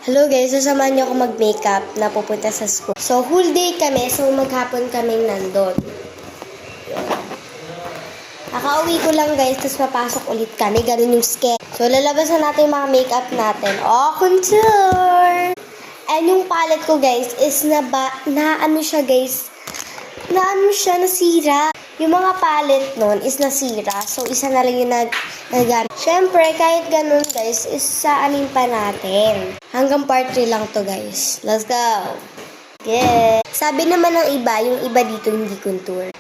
Hello guys, sasamahan niyo ako mag-makeup na pupunta sa school. So, whole day kami. So, maghapon kaming nandun. Nakauwi ko lang guys, tapos papasok ulit kami. Ganun yung schedule. So, lalabas na natin yung mga makeup natin. Oh, contour! And yung palette ko guys is nasira. Yung mga palette nun is nasira. So, isa na lang yung nagamit. Siyempre, kahit ganun guys, is sa anin pa natin. Hanggang part 3 lang to guys. Let's go! Yeah! Sabi naman ng iba, yung iba dito hindi contour.